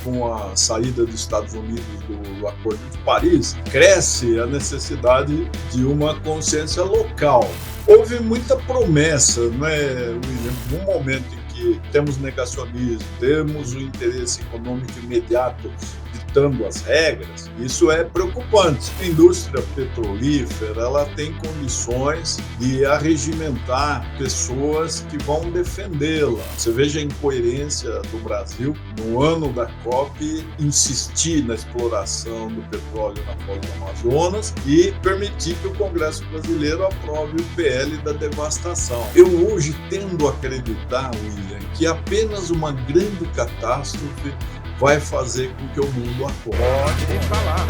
com a saída dos Estados Unidos do Acordo de Paris, cresce a necessidade de uma consciência local. Houve muita promessa, né, William? No momento em que temos negacionismo, temos o interesse econômico imediato ditando as regras, isso é preocupante. A indústria petrolífera, ela tem condições de arregimentar pessoas que vão defendê-la. Você veja a incoerência do Brasil, no ano da COP, insistir na exploração do petróleo na foz do Amazonas e permitir que o Congresso brasileiro aprove o PL da devastação. Eu hoje tendo a acreditar, William, que apenas uma grande catástrofe vai fazer com que o mundo acorde. Pode falar.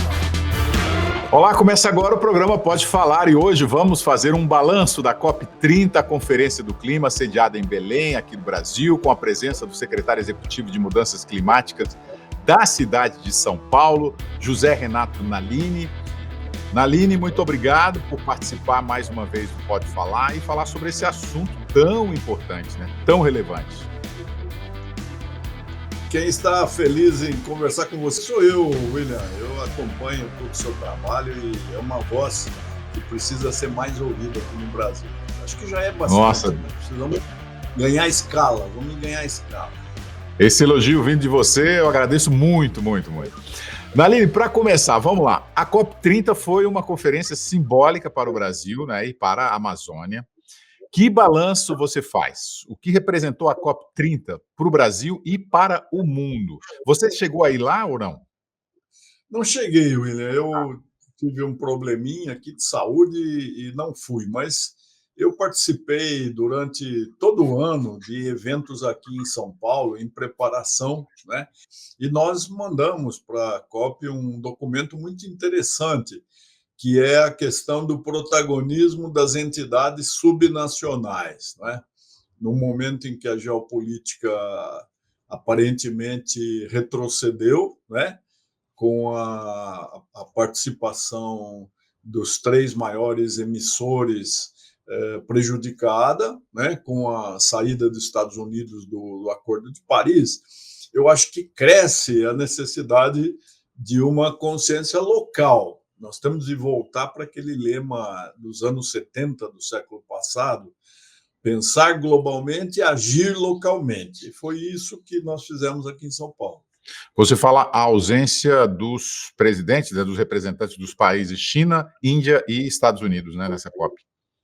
Olá, começa agora o programa Pode Falar e hoje vamos fazer um balanço da COP30, a Conferência do Clima, sediada em Belém, aqui no Brasil, com a presença do secretário executivo de Mudanças Climáticas da cidade de São Paulo, José Renato Nalini. Nalini, muito obrigado por participar mais uma vez do Pode Falar e falar sobre esse assunto tão importante, né? Tão relevante. Quem está feliz em conversar com você sou eu, William. Eu acompanho todo o seu trabalho e é uma voz que precisa ser mais ouvida aqui no Brasil. Acho que já é bastante. Nossa. Né? Precisamos ganhar escala, vamos ganhar escala. Esse elogio vindo de você, eu agradeço muito, muito, muito. Nalini, para começar, vamos lá. A COP30 foi uma conferência simbólica para o Brasil, né, e para a Amazônia. Que balanço você faz? O que representou a COP30 para o Brasil e para o mundo? Você chegou a ir lá ou não? Não cheguei, William. Eu tive um probleminha aqui de saúde e não fui, mas eu participei durante todo o ano de eventos aqui em São Paulo, em preparação, né? E nós mandamos para a COP um documento muito interessante, que é a questão do protagonismo das entidades subnacionais, né? No momento em que a geopolítica aparentemente retrocedeu, né? Com a participação dos três maiores emissores prejudicada, né? Com a saída dos Estados Unidos do Acordo de Paris, eu acho que cresce a necessidade de uma consciência local. Nós temos de voltar para aquele lema dos anos 70 do século passado, pensar globalmente e agir localmente. E foi isso que nós fizemos aqui em São Paulo. Você fala a ausência dos presidentes, né, dos representantes dos países China, Índia e Estados Unidos, né, nessa COP.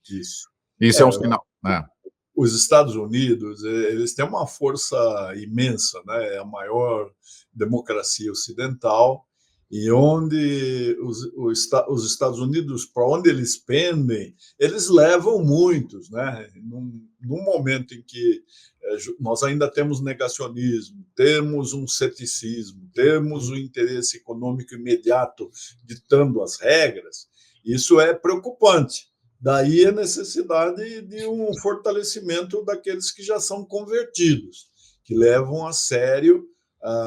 Isso. Isso é um sinal, né? Os Estados Unidos, eles têm uma força imensa, né? É a maior democracia ocidental, e onde os Estados Unidos, para onde eles pendem, eles levam muitos, né? Num momento em que nós ainda temos negacionismo, temos um ceticismo, temos o interesse econômico imediato ditando as regras, isso é preocupante. Daí a necessidade de um fortalecimento daqueles que já são convertidos, que levam a sério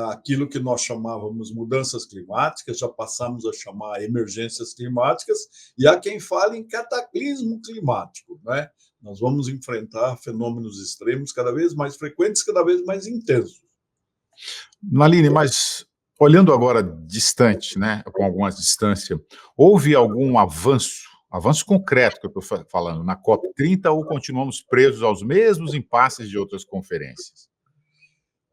aquilo que nós chamávamos mudanças climáticas, já passamos a chamar emergências climáticas, e há quem fale em cataclismo climático, né? Nós vamos enfrentar fenômenos extremos cada vez mais frequentes, cada vez mais intensos. Nalini, mas olhando agora distante, né, com alguma distância, houve algum avanço concreto que eu estou falando, na COP30 ou continuamos presos aos mesmos impasses de outras conferências?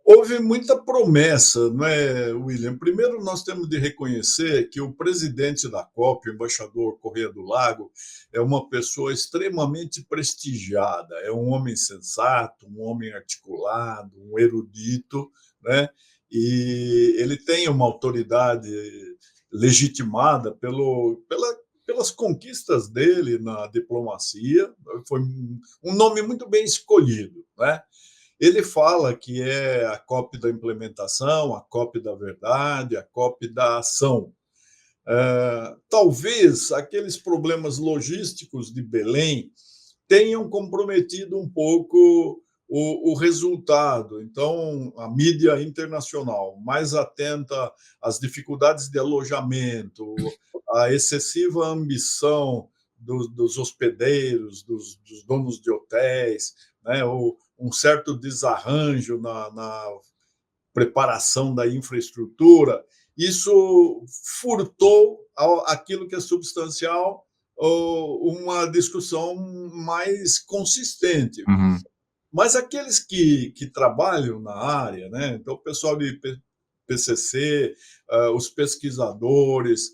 Houve muita promessa, não é, William? Primeiro, nós temos de reconhecer que o presidente da COP, o embaixador Corrêa do Lago, é uma pessoa extremamente prestigiada, é um homem sensato, um homem articulado, um erudito, né? E ele tem uma autoridade legitimada pelas conquistas dele na diplomacia, foi um nome muito bem escolhido, né? Ele fala que é a COP da implementação, a COP da verdade, a COP da ação. Talvez aqueles problemas logísticos de Belém tenham comprometido um pouco o resultado. Então, a mídia internacional, mais atenta às dificuldades de alojamento, à excessiva ambição dos hospedeiros, dos donos de hotéis, né, um certo desarranjo na preparação da infraestrutura, isso furtou aquilo que é substancial, uma discussão mais consistente. Uhum. Mas aqueles que trabalham na área, né? Então, o pessoal de PCC, os pesquisadores,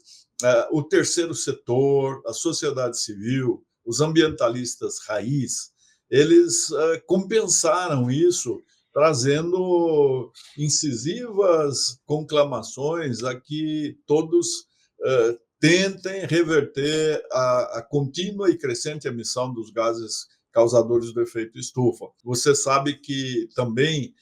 o terceiro setor, a sociedade civil, os ambientalistas raiz, eles compensaram isso, trazendo incisivas conclamações a que todos tentem reverter a contínua e crescente emissão dos gases causadores do efeito estufa. Você sabe que também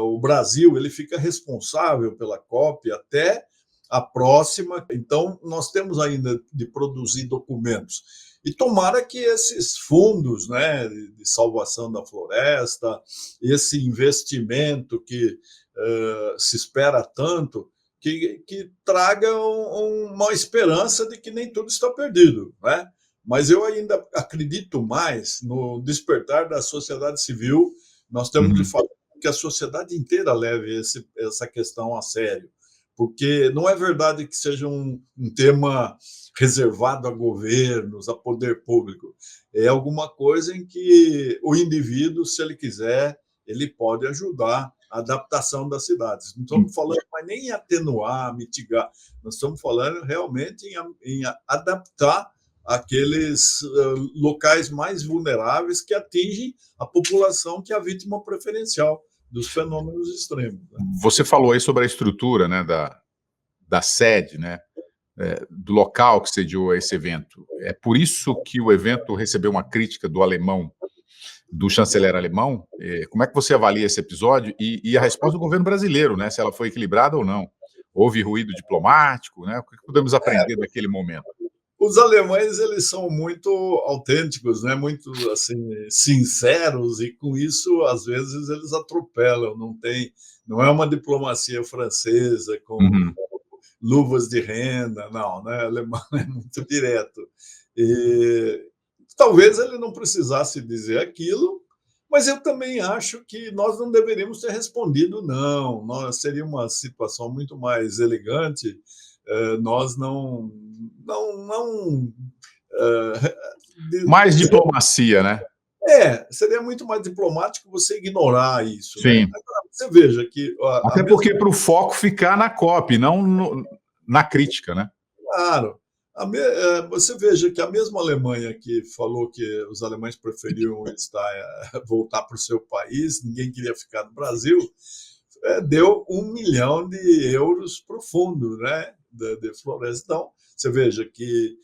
o Brasil ele fica responsável pela COP até a próxima. Então, nós temos ainda de produzir documentos. E tomara que esses fundos, né, de salvação da floresta, esse investimento que se espera tanto, que tragam uma esperança de que nem tudo está perdido, né? Mas eu ainda acredito mais no despertar da sociedade civil. Nós temos de fazer que a sociedade inteira leve essa questão a sério, porque não é verdade que seja um tema reservado a governos, a poder público. É alguma coisa em que o indivíduo, se ele quiser, ele pode ajudar a adaptação das cidades. Não estamos falando mais nem em atenuar, mitigar, nós estamos falando realmente em adaptar aqueles locais mais vulneráveis que atingem a população que é a vítima preferencial dos fenômenos extremos. Né? Você falou aí sobre a estrutura, né, da sede, né, do local que sediou esse evento. É por isso que o evento recebeu uma crítica do chanceler alemão. Como é que você avalia esse episódio e a resposta do governo brasileiro, né, se ela foi equilibrada ou não? Houve ruído diplomático, né? O que podemos aprender daquele momento? Os alemães, eles são muito autênticos, né? Muito assim sinceros, e com isso às vezes eles atropelam. Não é uma diplomacia francesa com luvas de renda, não, né? O alemão é muito direto. E talvez ele não precisasse dizer aquilo, mas eu também acho que nós não deveríamos ter respondido não. Seria uma situação muito mais elegante. Nós não mais diplomacia, né? Seria muito mais diplomático você ignorar isso. Sim. Né? Agora, você veja que... Até porque para o foco ficar na COP, não na crítica, né? Claro. Você veja que a mesma Alemanha que falou que os alemães preferiam voltar para o seu país, ninguém queria ficar no Brasil, deu 1 milhão de euros para o fundo, né, de floresta. Então, você veja que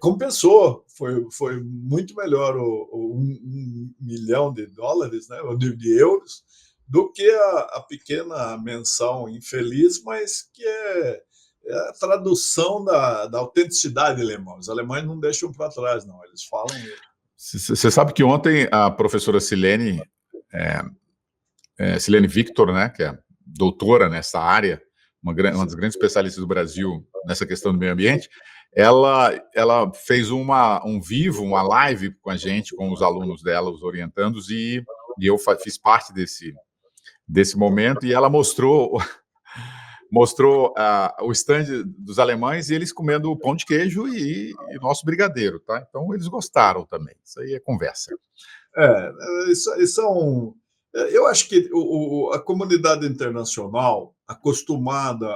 compensou, foi muito melhor o 1 milhão de dólares, né, de euros, do que a pequena menção infeliz, mas que é a tradução da autenticidade alemã. Os alemães não deixam para trás, não, eles falam... Você sabe que ontem a professora Silene Victor, né, que é doutora nessa área, uma das grandes especialistas do Brasil nessa questão do meio ambiente, ela fez uma live com a gente, com os alunos dela, os orientandos, e eu fiz parte desse momento, e ela mostrou o stand dos alemães e eles comendo pão de queijo e nosso brigadeiro, tá? Então eles gostaram também. Isso aí é conversa. Eu acho que a comunidade internacional, acostumada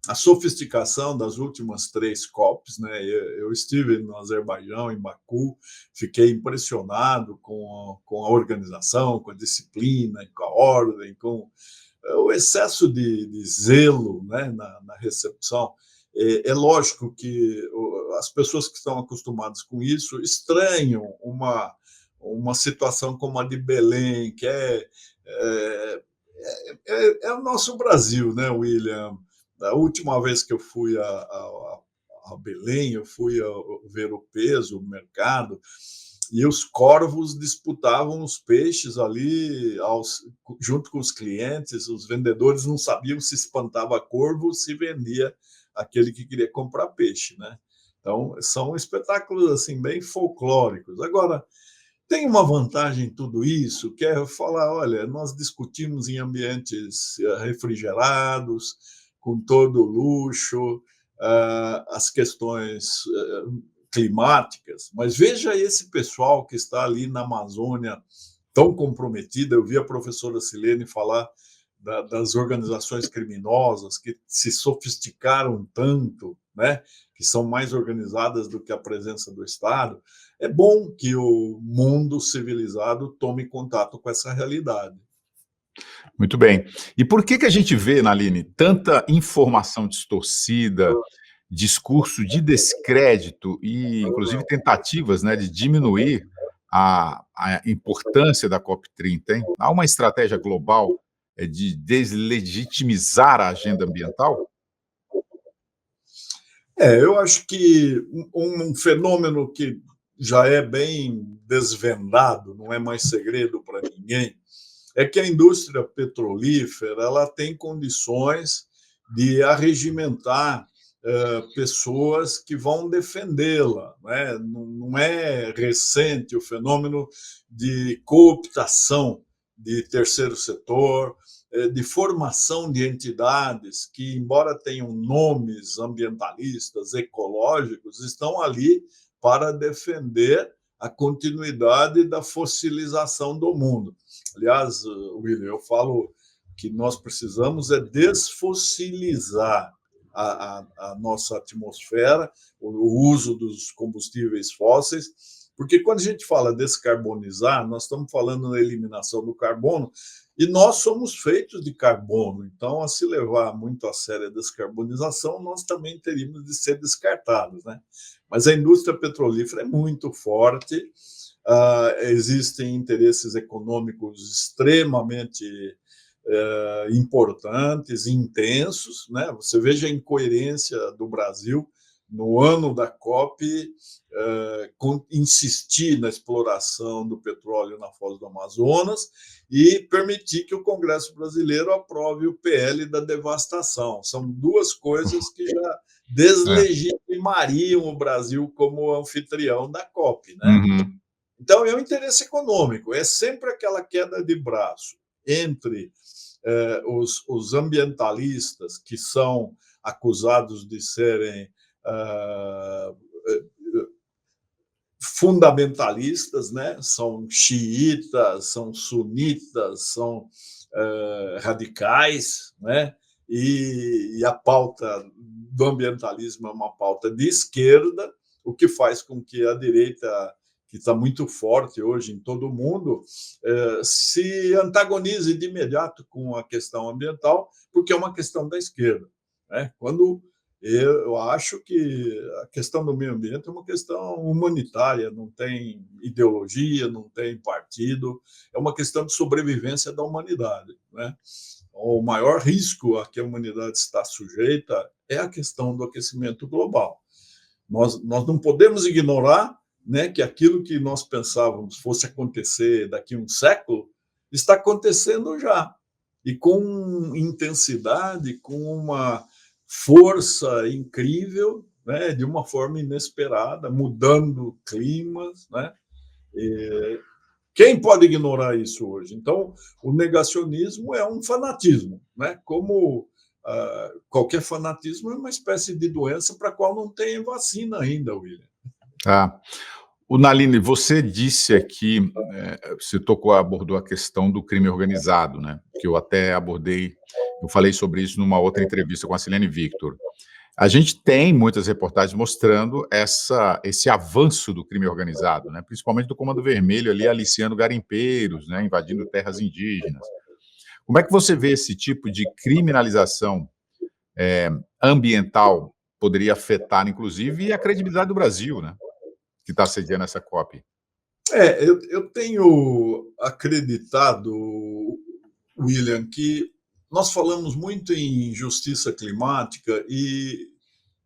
à sofisticação das últimas 3 COPs, né? Eu estive no Azerbaijão, em Baku, fiquei impressionado com a organização, com a disciplina, com a ordem, com o excesso de zelo, né, na recepção. É lógico que as pessoas que estão acostumadas com isso estranham uma situação como a de Belém, que é o nosso Brasil, né, William? A última vez que eu fui a Belém, eu fui ver o peso, o mercado, e os corvos disputavam os peixes ali junto com os clientes. Os vendedores não sabiam se espantava corvo ou se vendia aquele que queria comprar peixe, né? Então, são espetáculos assim bem folclóricos. Agora, Tem uma vantagem em tudo isso, que é falar: olha, nós discutimos em ambientes refrigerados, com todo o luxo, as questões climáticas, mas veja esse pessoal que está ali na Amazônia tão comprometida. Eu vi a professora Silene falar das organizações criminosas que se sofisticaram tanto, né, que são mais organizadas do que a presença do Estado. É bom que o mundo civilizado tome contato com essa realidade. Muito bem. E por que que a gente vê, Naline, tanta informação distorcida, discurso de descrédito e, inclusive, tentativas, né, de diminuir a importância da COP30, hein? Há uma estratégia global de deslegitimizar a agenda ambiental? Eu acho que um fenômeno que já é bem desvendado, não é mais segredo para ninguém, é que a indústria petrolífera ela tem condições de arregimentar pessoas que vão defendê-la. Né? Não é recente o fenômeno de cooptação de terceiro setor, de formação de entidades que, embora tenham nomes ambientalistas, ecológicos, estão ali para defender a continuidade da fossilização do mundo. Aliás, William, eu falo que nós precisamos desfossilizar a nossa atmosfera, o uso dos combustíveis fósseis, porque quando a gente fala descarbonizar, nós estamos falando na eliminação do carbono, e nós somos feitos de carbono. Então, a se levar muito a sério a descarbonização, nós também teríamos de ser descartados, né? Mas a indústria petrolífera é muito forte, existem interesses econômicos extremamente importantes, intensos, né? Você veja a incoerência do Brasil no ano da COP, insistir na exploração do petróleo na Foz do Amazonas e permitir que o Congresso brasileiro aprove o PL da devastação. São duas coisas que já deslegitimariam o Brasil como anfitrião da COP, né? Uhum. Então, é um interesse econômico, é sempre aquela queda de braço entre os ambientalistas, que são acusados de serem fundamentalistas, né? São xiitas, são sunitas, são radicais, né? E a pauta do ambientalismo é uma pauta de esquerda, o que faz com que a direita, que está muito forte hoje em todo o mundo, se antagonize de imediato com a questão ambiental, porque é uma questão da esquerda. Né? Quando eu acho que a questão do meio ambiente é uma questão humanitária, não tem ideologia, não tem partido, é uma questão de sobrevivência da humanidade. Né? O maior risco a que a humanidade está sujeita é a questão do aquecimento global. Nós não podemos ignorar, né, que aquilo que nós pensávamos fosse acontecer daqui a um século está acontecendo já, e com intensidade, com uma força incrível, né, de uma forma inesperada, mudando climas, né? Quem pode ignorar isso hoje? Então, o negacionismo é um fanatismo, né? Como qualquer fanatismo é uma espécie de doença para a qual não tem vacina ainda, William. Tá. O Naline, você disse aqui, você abordou a questão do crime organizado, né? Que eu até abordei, eu falei sobre isso numa outra entrevista com a Silene Victor. A gente tem muitas reportagens mostrando esse avanço do crime organizado, né? Principalmente do Comando Vermelho ali aliciando garimpeiros, né? Invadindo terras indígenas. Como é que você vê esse tipo de criminalização ambiental poderia afetar, inclusive, a credibilidade do Brasil, né? Que está sediando essa COP? Eu tenho acreditado, William, que nós falamos muito em justiça climática e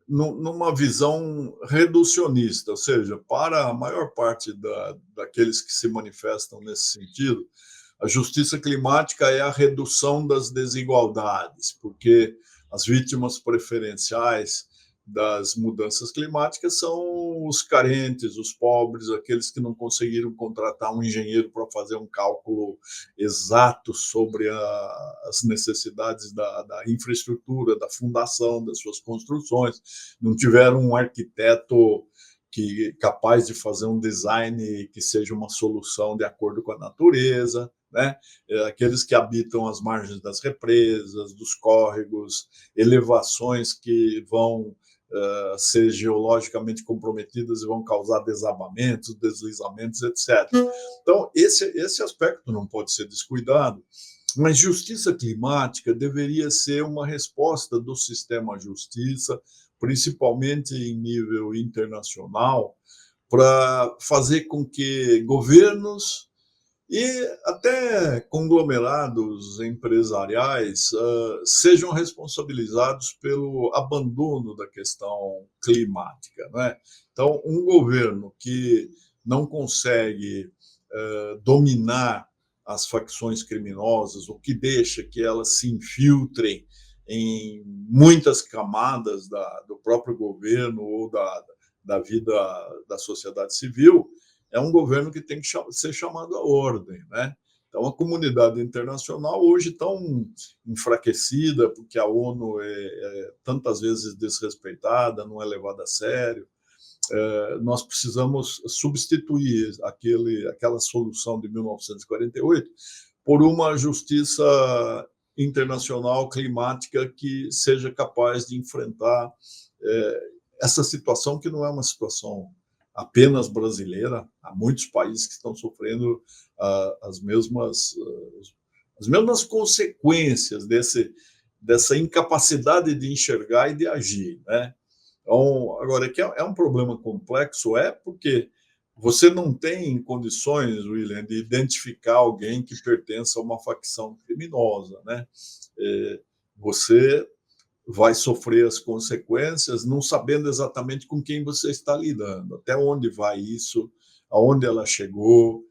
numa visão reducionista, ou seja, para a maior parte daqueles que se manifestam nesse sentido, a justiça climática é a redução das desigualdades, porque as vítimas preferenciais das mudanças climáticas são os carentes, os pobres, aqueles que não conseguiram contratar um engenheiro para fazer um cálculo exato sobre as necessidades da infraestrutura, da fundação das suas construções, não tiveram um arquiteto capaz de fazer um design que seja uma solução de acordo com a natureza, né? Aqueles que habitam as margens das represas, dos córregos, elevações que vão ser geologicamente comprometidas e vão causar desabamentos, deslizamentos, etc. Então, esse aspecto não pode ser descuidado, mas justiça climática deveria ser uma resposta do sistema justiça, principalmente em nível internacional, para fazer com que governos e até conglomerados empresariais sejam responsabilizados pelo abandono da questão climática, né? Então, um governo que não consegue dominar as facções criminosas, ou que deixa que elas se infiltrem em muitas camadas do próprio governo ou da vida da sociedade civil, é um governo que tem que ser chamado à ordem, né? Então, a comunidade internacional hoje tão enfraquecida, porque a ONU é tantas vezes desrespeitada, não é levada a sério. Nós precisamos substituir aquela solução de 1948 por uma justiça internacional climática que seja capaz de enfrentar essa situação, que não é uma situação apenas brasileira. Há muitos países que estão sofrendo as mesmas consequências dessa incapacidade de enxergar e de agir, né? Então, agora, que é um problema complexo, porque você não tem condições, William, de identificar alguém que pertença a uma facção criminosa, né? Você vai sofrer as consequências não sabendo exatamente com quem você está lidando, até onde vai isso, aonde ela chegou,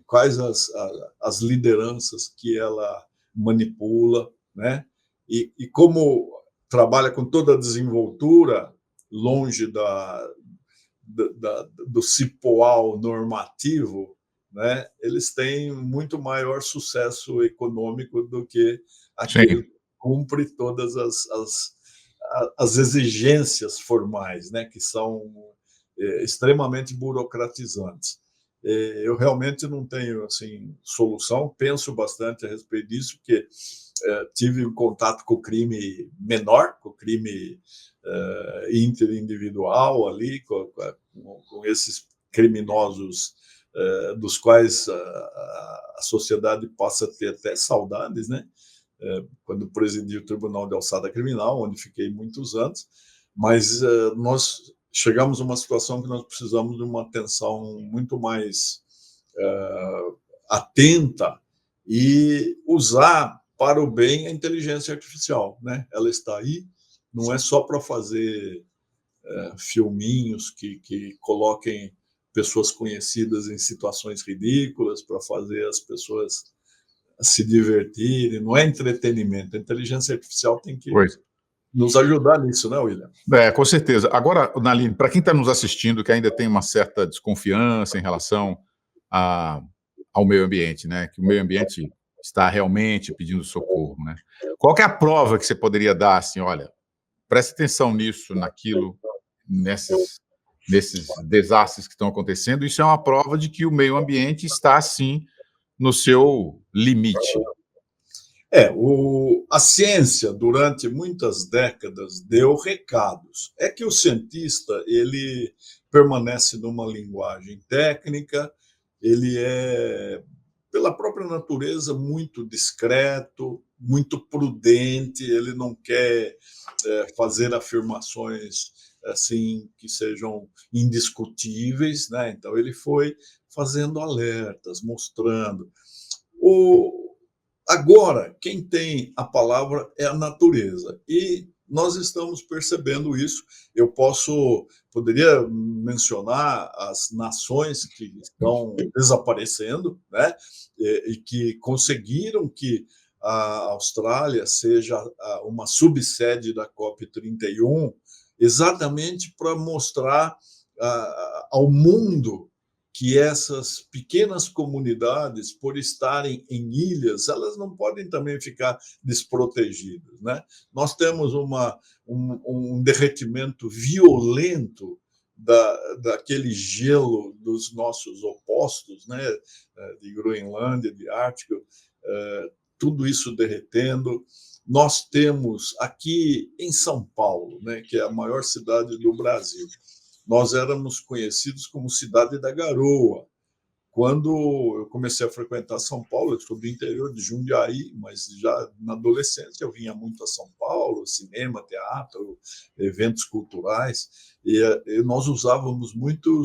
quais as lideranças que ela manipula, né? E como trabalha com toda a desenvoltura, longe do cipoal normativo, né? Eles têm muito maior sucesso econômico do que aquele que cumpre todas as exigências formais, né? Que são extremamente burocratizantes. Eu realmente não tenho assim solução, penso bastante a respeito disso, porque tive um contato com o crime menor, com o crime interindividual ali, com esses criminosos dos quais a sociedade passa a ter até saudades, né? Quando presidi o Tribunal de Alçada Criminal, onde fiquei muitos anos, mas nós chegamos a uma situação que nós precisamos de uma atenção muito mais atenta e usar para o bem a inteligência artificial, né? Ela está aí, não é só para fazer filminhos que coloquem pessoas conhecidas em situações ridículas, para fazer as pessoas se divertirem, não é entretenimento. A inteligência artificial tem que nos ajudar nisso, né, William? Com certeza. Agora, Naline, para quem está nos assistindo, que ainda tem uma certa desconfiança em relação ao meio ambiente, né? Que o meio ambiente está realmente pedindo socorro, né? Qual que é a prova que você poderia dar, assim, olha, preste atenção nisso, naquilo, nesses desastres que estão acontecendo? Isso é uma prova de que o meio ambiente está, sim, no seu limite. A ciência, durante muitas décadas, deu recados. É que o cientista, ele permanece numa linguagem técnica, ele é, pela própria natureza, muito discreto, muito prudente, ele não quer fazer afirmações assim que sejam indiscutíveis, né? Então ele foi fazendo alertas, mostrando. Agora, quem tem a palavra é a natureza, e nós estamos percebendo isso. Eu poderia mencionar as nações que estão desaparecendo, né? E que conseguiram que a Austrália seja uma subsede da COP31, exatamente para mostrar ao mundo que essas pequenas comunidades, por estarem em ilhas, elas não podem também ficar desprotegidas, né? Nós temos um derretimento violento daquele gelo dos nossos opostos, né? De Groenlândia, de Ártico, tudo isso derretendo. Nós temos aqui em São Paulo, né, que é a maior cidade do Brasil, nós éramos conhecidos como Cidade da Garoa. Quando eu comecei a frequentar São Paulo, eu sou do interior de Jundiaí, mas já na adolescência eu vinha muito a São Paulo, cinema, teatro, eventos culturais, e nós usávamos muito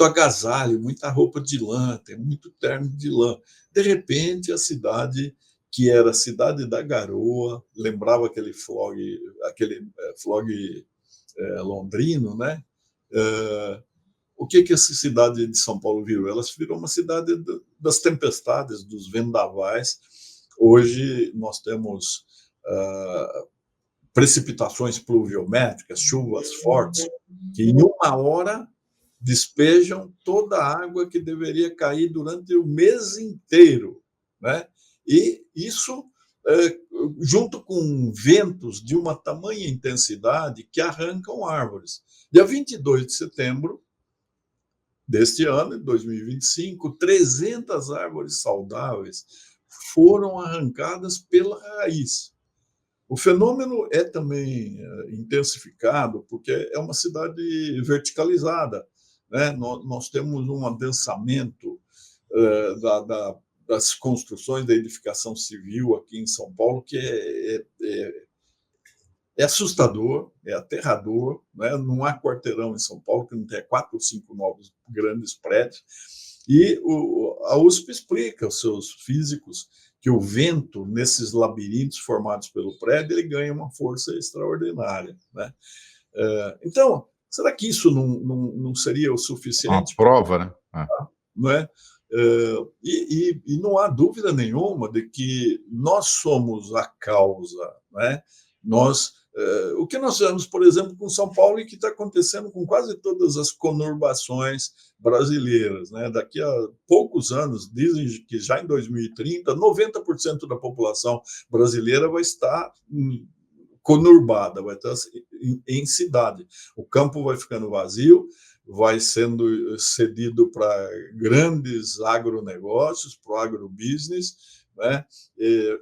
agasalho, muita roupa de lã, tem muito terno de lã. De repente, a cidade, que era a Cidade da Garoa, lembrava aquele flog londrino, né? O que essa cidade de São Paulo virou? Ela virou uma cidade das tempestades, dos vendavais. Hoje nós temos precipitações pluviométricas, chuvas fortes, que em uma hora despejam toda a água que deveria cair durante o mês inteiro, né? E isso junto com ventos de uma tamanha intensidade que arrancam árvores. Dia 22 de setembro deste ano, de 2025, 300 árvores saudáveis foram arrancadas pela raiz. O fenômeno é também intensificado porque é uma cidade verticalizada, né? Nós temos um adensamento das construções da edificação civil aqui em São Paulo que é assustador, é aterrador, né? Não há quarteirão em São Paulo que não tenha 4 ou 5 novos grandes prédios. E a USP explica aos seus físicos que o vento, nesses labirintos formados pelo prédio, ele ganha uma força extraordinária, né? Então, será que isso não seria o suficiente? Uma prova, né? Não é? E não há dúvida nenhuma de que nós somos a causa, né? O que nós vemos, por exemplo, com São Paulo e que está acontecendo com quase todas as conurbações brasileiras, né? Daqui a poucos anos, dizem que já em 2030, 90% da população brasileira vai estar conurbada, vai estar em cidade. O campo vai ficando vazio, vai sendo cedido para grandes agronegócios, para o agrobusiness, né?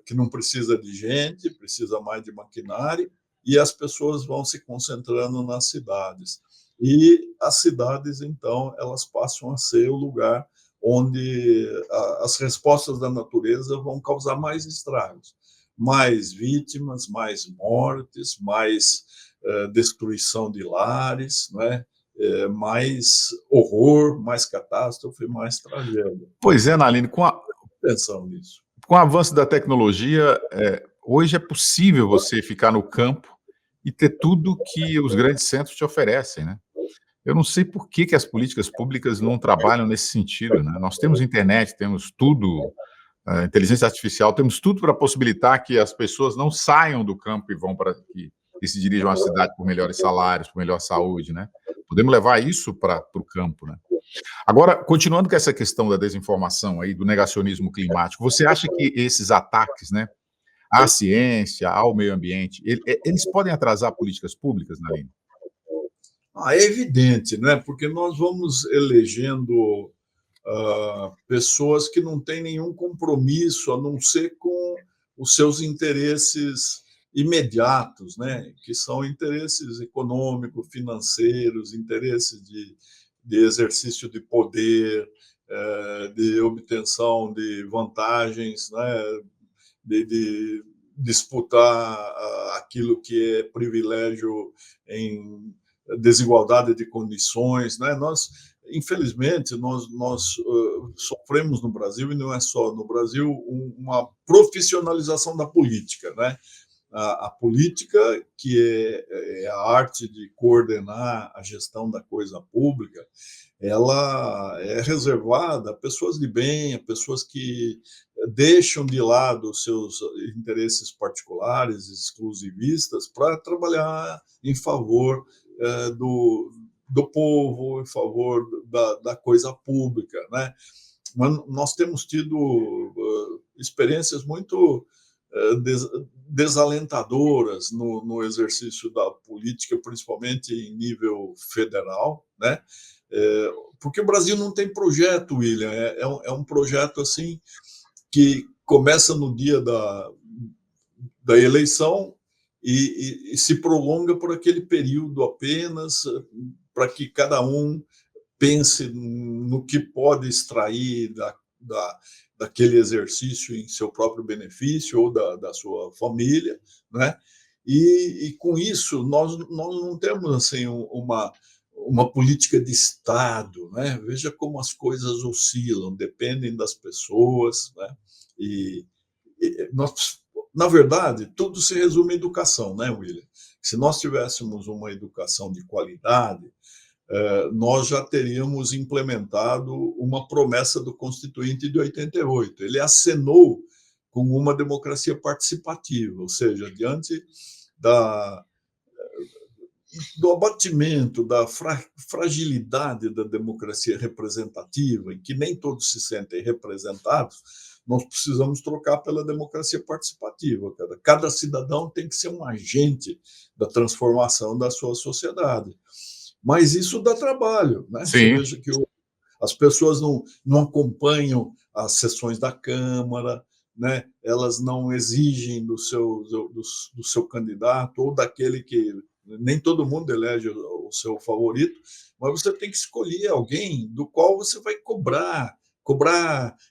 Que não precisa de gente, precisa mais de maquinário, e as pessoas vão se concentrando nas cidades. E as cidades, então, elas passam a ser o lugar onde as respostas da natureza vão causar mais estragos, mais vítimas, mais mortes, mais destruição de lares, né? Mais horror, mais catástrofe, mais tragédia. Pois é, Naline, Pensando nisso. Com o avanço da tecnologia, hoje é possível você ficar no campo e ter tudo que os grandes centros te oferecem, né? Eu não sei por que as políticas públicas não trabalham nesse sentido, né? Nós temos internet, temos tudo, inteligência artificial, temos tudo para possibilitar que as pessoas não saiam do campo e se dirijam à cidade por melhores salários, por melhor saúde, né? Podemos levar isso para o campo, né? Agora, continuando com essa questão da desinformação aí, do negacionismo climático, você acha que esses ataques, né, à ciência, ao meio ambiente, eles podem atrasar políticas públicas, Naline? É evidente, né? Porque nós vamos elegendo pessoas que não têm nenhum compromisso a não ser com os seus interesses imediatos, né? Que são interesses econômicos, financeiros, interesses de exercício de poder, de obtenção de vantagens, né? De disputar aquilo que é privilégio em desigualdade de condições, né? Infelizmente, nós sofremos no Brasil, e não é só no Brasil, uma profissionalização da política, né? A política, que é a arte de coordenar a gestão da coisa pública, ela é reservada a pessoas de bem, a pessoas que deixam de lado os seus interesses particulares, exclusivistas, para trabalhar em favor do povo, em favor da coisa pública, né? Mas nós temos tido experiências muito desalentadoras no exercício da política, principalmente em nível federal, né? Porque o Brasil não tem projeto, William, é um projeto assim que começa no dia da eleição e se prolonga por aquele período apenas, para que cada um pense no que pode extrair daquele exercício em seu próprio benefício ou da sua família, né? E com isso nós não temos assim uma política de Estado, né? Veja como as coisas oscilam, dependem das pessoas, né? E nós, na verdade, tudo se resume à educação, né, William? Se nós tivéssemos uma educação de qualidade, nós já teríamos implementado uma promessa do Constituinte de 88. Ele acenou com uma democracia participativa, ou seja, diante do abatimento, da fragilidade da democracia representativa, em que nem todos se sentem representados, nós precisamos trocar pela democracia participativa. Cada cidadão tem que ser um agente da transformação da sua sociedade. Mas isso dá trabalho, né? Você veja que as pessoas não acompanham as sessões da Câmara, né? Elas não exigem do seu candidato ou daquele que nem todo mundo elege o seu favorito, mas você tem que escolher alguém do qual você vai cobrar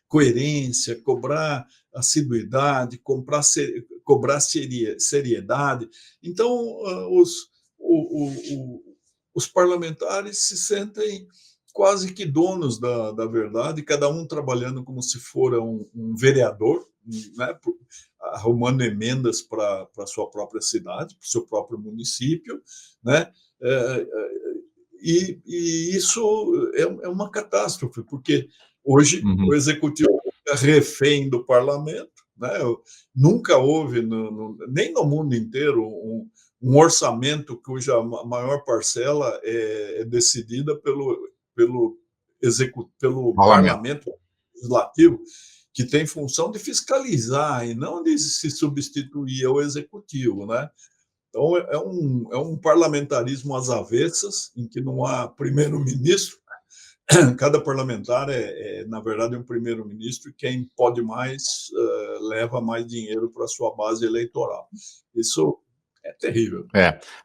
coerência, cobrar assiduidade, cobrar seriedade. Então, os parlamentares se sentem quase que donos da verdade, cada um trabalhando como se for um vereador, né, arrumando emendas para a sua própria cidade, para o seu próprio município, né? E isso é uma catástrofe, porque hoje o executivo é refém do parlamento, né? Nunca houve, nem no mundo inteiro, um orçamento cuja maior parcela é decidida pelo parlamento legislativo, que tem função de fiscalizar e não de se substituir ao executivo, né? Então, é um parlamentarismo às avessas, em que não há primeiro-ministro. Cada parlamentar na verdade, um primeiro-ministro, e quem pode mais leva mais dinheiro para a sua base eleitoral. Isso é terrível.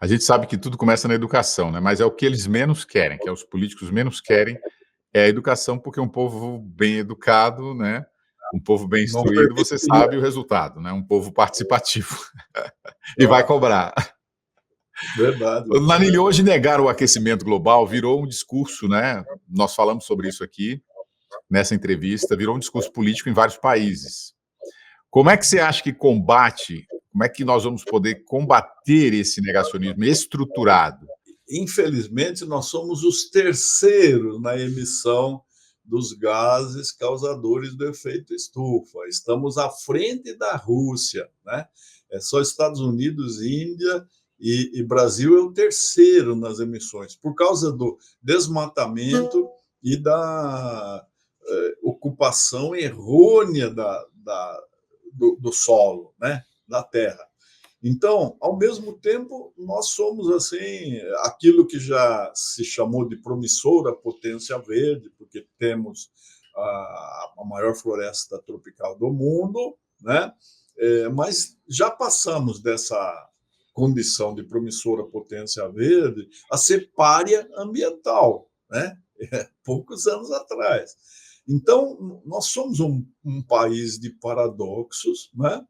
A gente sabe que tudo começa na educação, né? Mas é o que eles menos querem, que os políticos menos querem, é a educação, porque um povo bem educado, né? Um povo bem instruído, você sabe o resultado, né? Um povo participativo. E vai cobrar. Verdade. Nani, hoje negar o aquecimento global virou um discurso, né? Nós falamos sobre isso aqui, nessa entrevista, virou um discurso político em vários países. Como é que você acha que como é que nós vamos poder combater esse negacionismo estruturado? Infelizmente, nós somos os terceiros na emissão dos gases causadores do efeito estufa. Estamos à frente da Rússia, né? É só Estados Unidos, Índia e Brasil é o terceiro nas emissões, por causa do desmatamento e da ocupação errônea do solo, né? Da terra. Então, ao mesmo tempo, nós somos assim aquilo que já se chamou de promissora potência verde, porque temos a maior floresta tropical do mundo, né? Mas já passamos dessa condição de promissora potência verde a ser pária ambiental, né? Poucos anos atrás. Então, nós somos um país de paradoxos, né?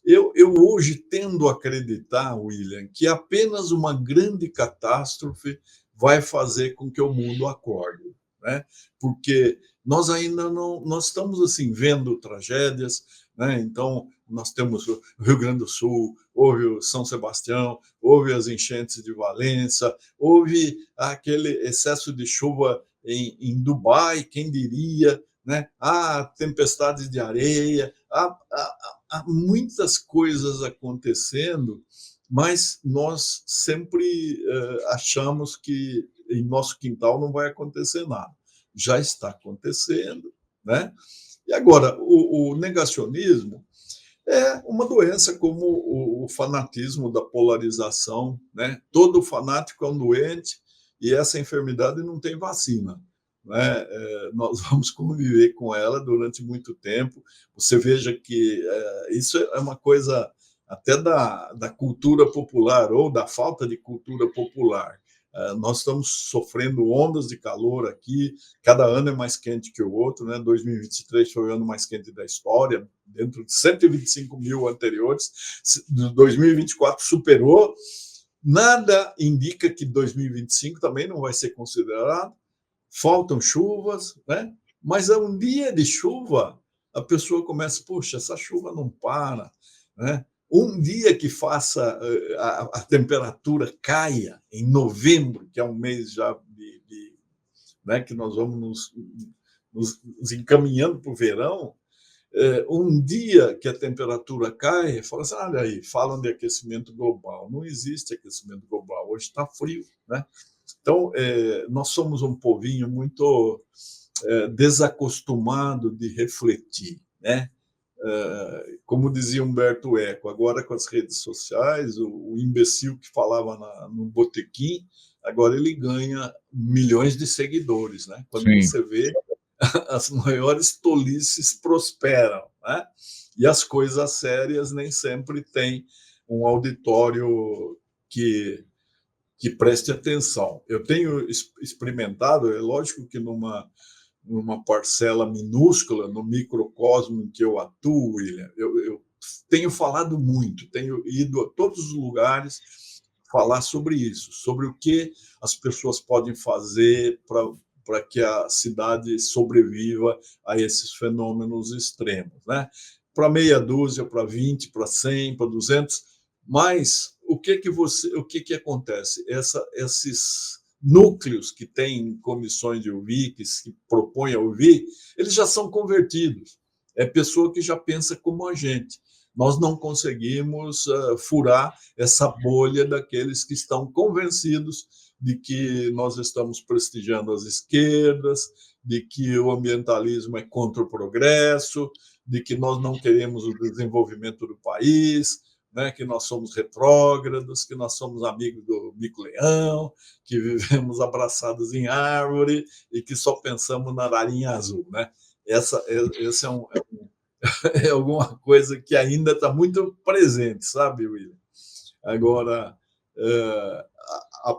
Eu hoje tendo a acreditar, William, que apenas uma grande catástrofe vai fazer com que o mundo acorde, né? Porque nós ainda nós estamos assim vendo tragédias, né? Então nós temos o Rio Grande do Sul, houve o São Sebastião, houve as enchentes de Valença, houve aquele excesso de chuva em Dubai, quem diria, né? Há tempestades de areia, há muitas coisas acontecendo, mas nós sempre achamos que em nosso quintal não vai acontecer nada. Já está acontecendo, né? E agora, o negacionismo é uma doença como o fanatismo da polarização, né? Todo fanático é um doente e essa enfermidade não tem vacina, né? Nós vamos conviver com ela durante muito tempo. Você veja que isso é uma coisa até da cultura popular ou da falta de cultura popular. Nós estamos sofrendo ondas de calor aqui, cada ano é mais quente que o outro, né? 2023 foi o ano mais quente da história, dentro de 125 mil anteriores. 2024 superou. Nada indica que 2025 também não vai ser considerado. Faltam chuvas, né? Mas a um dia de chuva, a pessoa começa, puxa, essa chuva não para, né? Um dia que faça a temperatura caia em novembro, que é um mês já né, que nós vamos nos encaminhando para o verão, um dia que a temperatura cai, fala assim, olha aí, falam de aquecimento global. Não existe aquecimento global, hoje está frio, né? Então, nós somos um povinho muito desacostumado de refletir, né? Como dizia Humberto Eco, agora com as redes sociais, o imbecil que falava no botequim, agora ele ganha milhões de seguidores, né? Quando Sim. você vê, as maiores tolices prosperam, né? E as coisas sérias nem sempre têm um auditório que preste atenção. Eu tenho experimentado, é lógico que numa parcela minúscula, no microcosmo em que eu atuo, William, eu tenho falado muito, tenho ido a todos os lugares falar sobre isso, sobre o que as pessoas podem fazer para que a cidade sobreviva a esses fenômenos extremos, né? Para meia dúzia, para 20, para 100, para 200, mas o que acontece? Esses núcleos que têm comissões de ouvir, que se propõem a ouvir, eles já são convertidos. É pessoa que já pensa como a gente. Nós não conseguimos furar essa bolha daqueles que estão convencidos de que nós estamos prestigiando as esquerdas, de que o ambientalismo é contra o progresso, de que nós não queremos o desenvolvimento do país, né, que nós somos retrógrados, que nós somos amigos do mico-leão, que vivemos abraçados em árvore e que só pensamos na ararinha azul, né? Esse é alguma coisa que ainda está muito presente, sabe, William? Agora,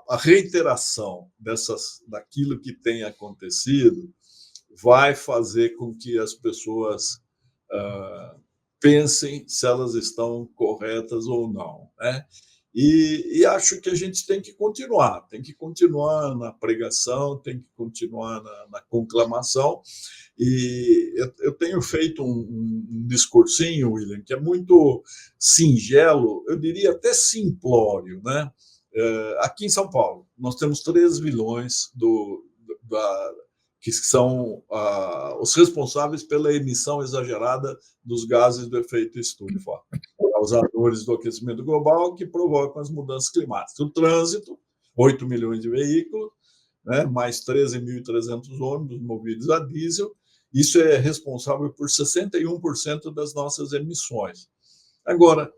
a reiteração daquilo que tem acontecido vai fazer com que as pessoas pensem se elas estão corretas ou não, né? E acho que a gente tem que continuar na pregação, tem que continuar na conclamação. E eu tenho feito um discursinho, William, que é muito singelo, eu diria até simplório, né? Aqui em São Paulo, nós temos 3 vilões que são os responsáveis pela emissão exagerada dos gases do efeito estufa, causadores do aquecimento global que provocam as mudanças climáticas. O trânsito, 8 milhões de veículos, né, mais 13.300 ônibus movidos a diesel, isso é responsável por 61% das nossas emissões. Agora,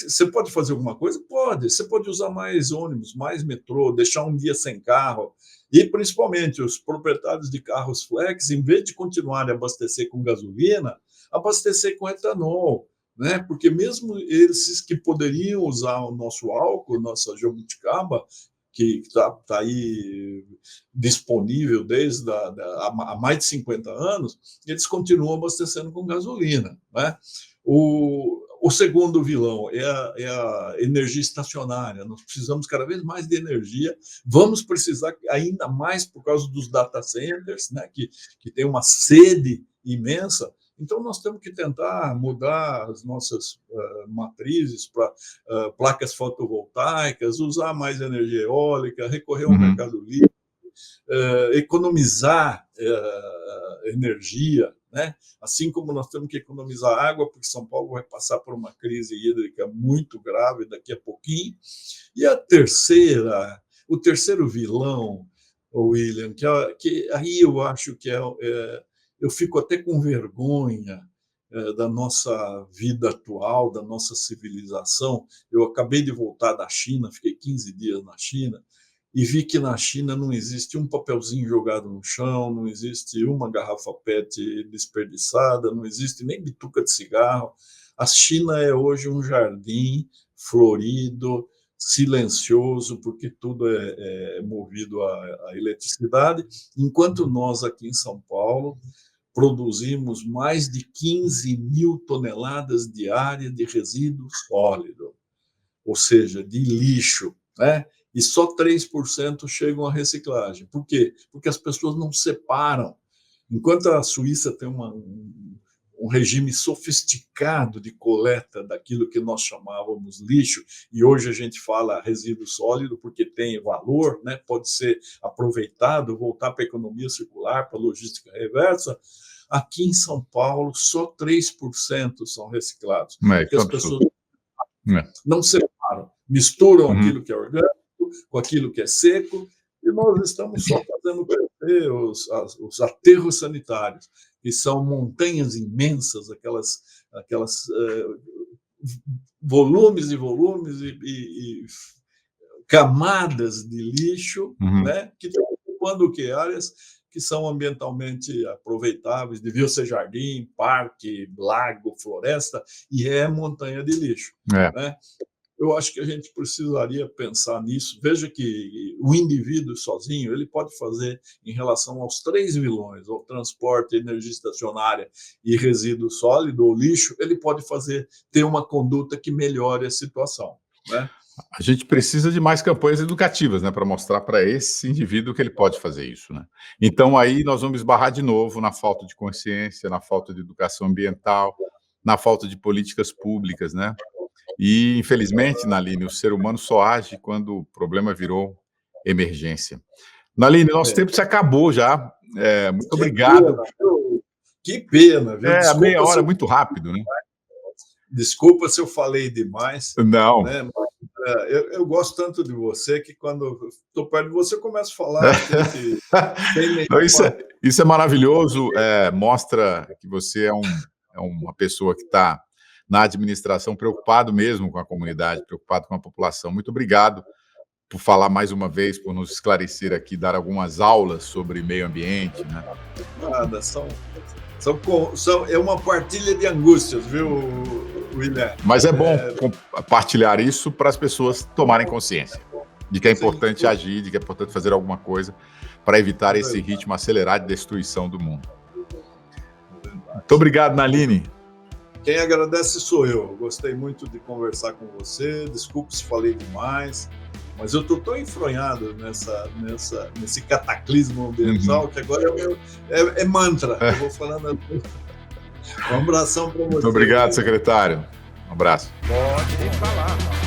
você pode fazer alguma coisa? Pode. Você pode usar mais ônibus, mais metrô, deixar um dia sem carro. E, principalmente, os proprietários de carros flex, em vez de continuarem a abastecer com gasolina, abastecer com etanol, né? Porque mesmo esses que poderiam usar o nosso álcool, nossa jabuticaba, que está aí disponível desde há mais de 50 anos, eles continuam abastecendo com gasolina, né? O segundo vilão é a energia estacionária. Nós precisamos cada vez mais de energia. Vamos precisar ainda mais por causa dos data centers, né, que tem uma sede imensa. Então, nós temos que tentar mudar as nossas matrizes para placas fotovoltaicas, usar mais energia eólica, recorrer ao mercado livre, economizar energia, né? Assim como nós temos que economizar água, porque São Paulo vai passar por uma crise hídrica muito grave daqui a pouquinho. E o terceiro vilão, William, que aí eu acho que eu fico até com vergonha da nossa vida atual, da nossa civilização. Eu acabei de voltar da China, fiquei 15 dias na China, e vi que na China não existe um papelzinho jogado no chão, não existe uma garrafa PET desperdiçada, não existe nem bituca de cigarro. A China é hoje um jardim florido, silencioso, porque tudo é movido a eletricidade, enquanto nós aqui em São Paulo produzimos mais de 15 mil toneladas diárias de resíduo sólido, ou seja, de lixo, né? E só 3% chegam à reciclagem. Por quê? Porque as pessoas não separam. Enquanto a Suíça tem um regime sofisticado de coleta daquilo que nós chamávamos lixo, e hoje a gente fala resíduo sólido porque tem valor, né? Pode ser aproveitado, voltar para a economia circular, para a logística reversa. Aqui em São Paulo, só 3% são reciclados. Porque as pessoas não separam, misturam aquilo que é orgânico com aquilo que é seco, e nós estamos só fazendo crescer os aterros sanitários, que são montanhas imensas, aquelas volumes e volumes e camadas de lixo, né, que estão ocupando o quê? Áreas que são ambientalmente aproveitáveis, deviam ser jardim, parque, lago, floresta, e é montanha de lixo. Né? Eu acho que a gente precisaria pensar nisso. Veja que o indivíduo sozinho ele pode fazer em relação aos 3 vilões, ao transporte, energia estacionária e resíduo sólido ou lixo, ele pode ter uma conduta que melhore a situação, né? A gente precisa de mais campanhas educativas, né, para mostrar para esse indivíduo que ele pode fazer isso, né? Então aí nós vamos esbarrar de novo na falta de consciência, na falta de educação ambiental, na falta de políticas públicas, né? E, infelizmente, Naline, o ser humano só age quando o problema virou emergência. Naline, nosso tempo se acabou já. Muito obrigado. Que pena, viu? A meia hora é muito rápido, né? Desculpa se eu falei demais. Não. Né? Eu gosto tanto de você que quando estou perto de você, eu começo a falar. Isso é maravilhoso. Mostra que você é uma pessoa que está na administração, preocupado mesmo com a comunidade, preocupado com a população. Muito obrigado por falar mais uma vez, por nos esclarecer aqui, dar algumas aulas sobre meio ambiente, né? Nada, é uma partilha de angústias, viu, William? Mas é bom compartilhar isso para as pessoas tomarem consciência de que é importante agir, de que é importante fazer alguma coisa para evitar esse ritmo acelerado de destruição do mundo. Muito obrigado, Naline. Quem agradece sou eu. Gostei muito de conversar com você. Desculpe se falei demais, mas eu estou tão enfronhado nesse cataclismo ambiental que agora é mantra. Eu vou falando. Um abração para você. Muito obrigado, secretário. Um abraço. Pode falar.